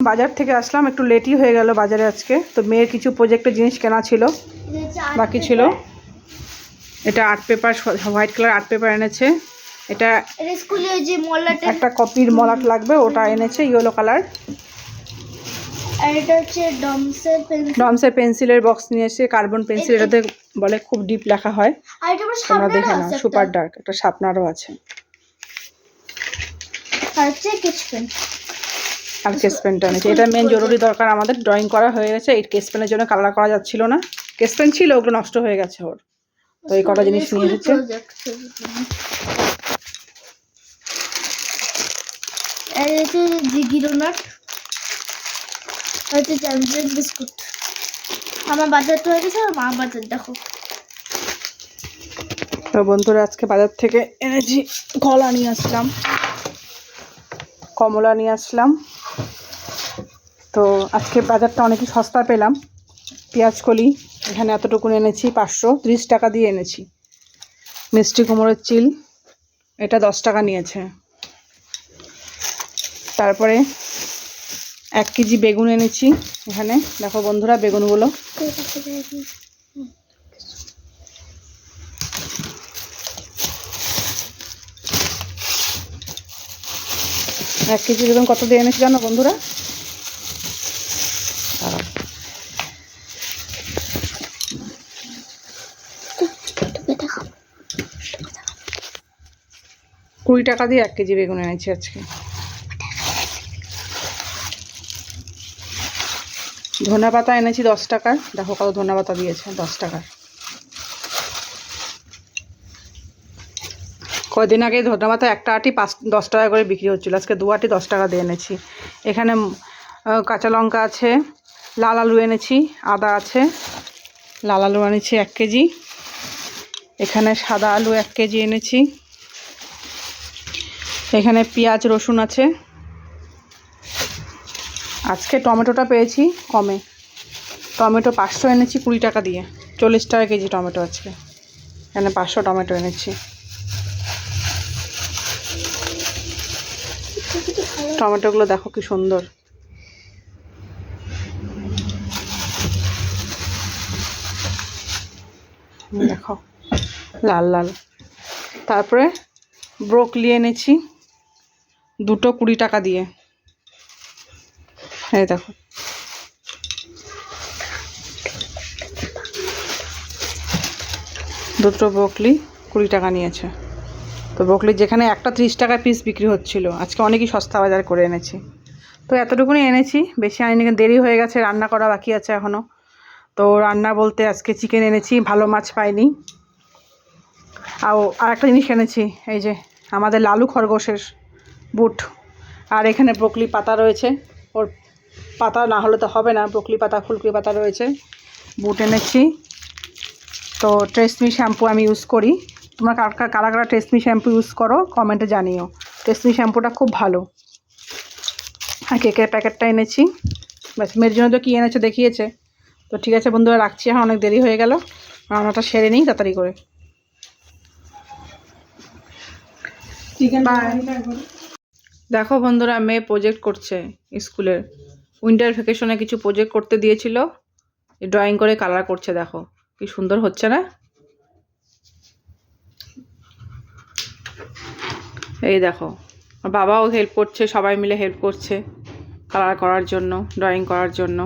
বাজার থেকে আসলাম, একটু লেটই হয়ে গেল বাজারে আজকে। তো মেয়ের কিছু প্রজেক্টের জিনিস কেনা ছিল, বাকি ছিল। এটা art paper, white colour art paper এনেছে। এটা স্কুলে যে মলাট, একটা কপির মলাট লাগবে, ওটা এনেছে ইয়েলো কালার। আর এটা হচ্ছে ডমসের পেন্সিলের বক্স নিয়ে এসে, কার্বন পেন্সিল, এটাতে বলে খুব ডিপ লেখা হয়। আর এটা তোমরা দেখে নাও, সুপার ডার্ক, একটা শার্পনারও আছে। আর হচ্ছে স্কেচ পেন, আর কেস পেনটা এনেছে। এটা মেন জরুরি দরকার আমাদের, ড্রয়িং করা হয়ে গেছে। এই কেস পেনের জন্য কালার করা যাচ্ছিল না, কেস পেন ছিল, ওগুলো নষ্ট হয়ে গেছে ওর। তো এই কটা জিনিস নিয়ে এসেছে। আর এটা জিগিরো নাট, আর এটা চ্যাম্পিয়ন বিস্কুট। আমার বাজার তো হয়ে গেছে, আর মা বাজার দেখো। তো বন্ধুরা, আজকে বাজার থেকে এনেছি কলা নিয়ে আসলাম, কমলা নিয়ে আসলাম। তো আজকে বাজারটা অনেকই সস্তা পেলাম। পেঁয়াজ কলি এখানে এতটুকু এনেছি, 530 টাকা দিয়ে এনেছি। মিষ্টি কুমড়োর চিল, এটা 10 টাকা নিয়েছে। তারপরে 1 কেজি বেগুন এনেছি। এখানে দেখো বন্ধুরা বেগুনগুলো, এক কেজি বেগুন কত দিয়ে এনেছি জানো বন্ধুরা? 20 টাকা দিয়ে 1 কেজি বেগুন এনেছি আজকে। ধনে পাতা এনেছি 10 টাকার, দেখো কত ধনে পাতা দিয়েছে, 10 টাকার। কয়দিন আগে ধনে পাতা একটা আটি 10 টাকা করে বিক্রি হচ্ছিল, আজকে 2 আটি 10 টাকা দিয়ে এনেছি। এখানে কাঁচা লঙ্কা আছে, লাল আলু এনেছি, আদা আছে। লাল আলু এনেছি 1 কেজি। এখানে সাদা আলু 1 কেজি এনেছি। এখানে পেঁয়াজ রসুন আছে। আজকে টমেটোটা পেয়েছি কমে, টমেটো 500 এনেছি 20 টাকা দিয়ে, 40 টাকা কেজি টমেটো আজকে। এখানে 500 টমেটো এনেছি। টমেটোগুলো দেখো কি সুন্দর। দেখো লাল লাল। তারপরে ব্রোকলি এনেছি, দুটো 20 টাকা দিয়ে। এই দেখো, দুটো ব্রোকলি 20 টাকা নিয়েছে। তো ব্রোকলি যেখানে একটা 30 টাকা পিস বিক্রি হচ্ছিল, আজকে অনেকই সস্তা বাজার করে এনেছি। তো এতটুকুনি এনেছি, বেশি আনিনি, দেরি হয়ে গেছে, রান্না করা বাকি আছে এখনও। তো রান্না বলতে আজকে চিকেন এনেছি, ভালো মাছ পাইনি। আর একটা জিনিস এনেছি, এই যে আমাদের লালু খরগোশের বুট। আর এখানে ব্রোকলি পাতা রয়েছে, ওর পাতা না হলে তো হবে না, ব্রোকলি পাতা, ফুলকপি পাতা রয়েছে। বুট এনেছি। তো ট্রেসমি শ্যাম্পু আমি ইউজ করি। তোমরা কারা কারা ট্রেসমি শ্যাম্পু ইউজ করো কমেন্টে জানিও। ট্রেসমি শ্যাম্পুটা খুব ভালো। আর কেকের প্যাকেটটা এনেছি। ব্যাস, মেয়ের জন্য তো কী এনেছে দেখিয়েছে। তো ঠিক আছে বন্ধুরা, রাখছি, এখন অনেক দেরি হয়ে গেল, রান্নাটা সেরে নিই তাড়াতাড়ি করে। দেখো বন্ধুরা, মেয়ে প্রজেক্ট করছে স্কুলের। উইন্টার ভ্যাকেশনে কিছু প্রজেক্ট করতে দিয়েছিল, ড্রয়িং করে কালার করছে। দেখো কি সুন্দর হচ্ছে না? এই দেখো, বাবাও হেল্প করছে, সবাই মিলে হেল্প করছে কালার করার জন্য, ড্রয়িং করার জন্য।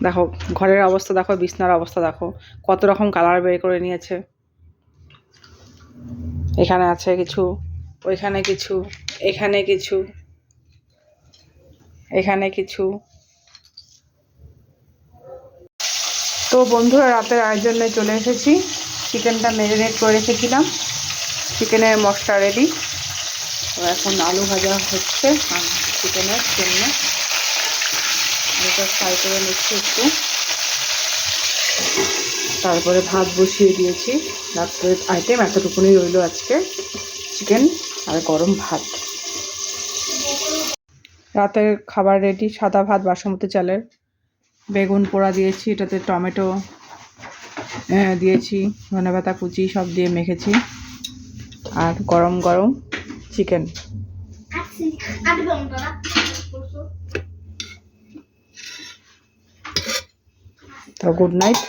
দেখো ঘরের অবস্থা দেখো, বিছনার অবস্থা দেখো, কত রকম কালার বের করে নিয়েছে। এখানে আছে কিছু, ওইখানে কিছু, এখানে কিছু, এখানে কিছু। তো বন্ধুরা, রাতের আয়োজনে চলে এসেছি। চিকেনটা ম্যারিনেট করে রেখেছিলাম, চিকেনের মশলা রেডি। তো এখন আলু ভাজা হচ্ছে চিকেনের জন্য, আলুটা ফ্রাই করে নিচ্ছি একটু। তারপরে ভাত বসিয়ে দিয়েছি। রাত্রের আইটেম এতটুকুনি রইল আজকে, চিকেন আর গরম ভাত। রাতের খাবার রেডি, সাদা ভাত বাসমতি চালের, বেগুন পোড়া দিয়েছি, এটাতে টমেটো দিয়েছি, ধনেপাতা কুচি সব দিয়ে মেখেছি, আর গরম গরম চিকেন। তো গুড নাইট।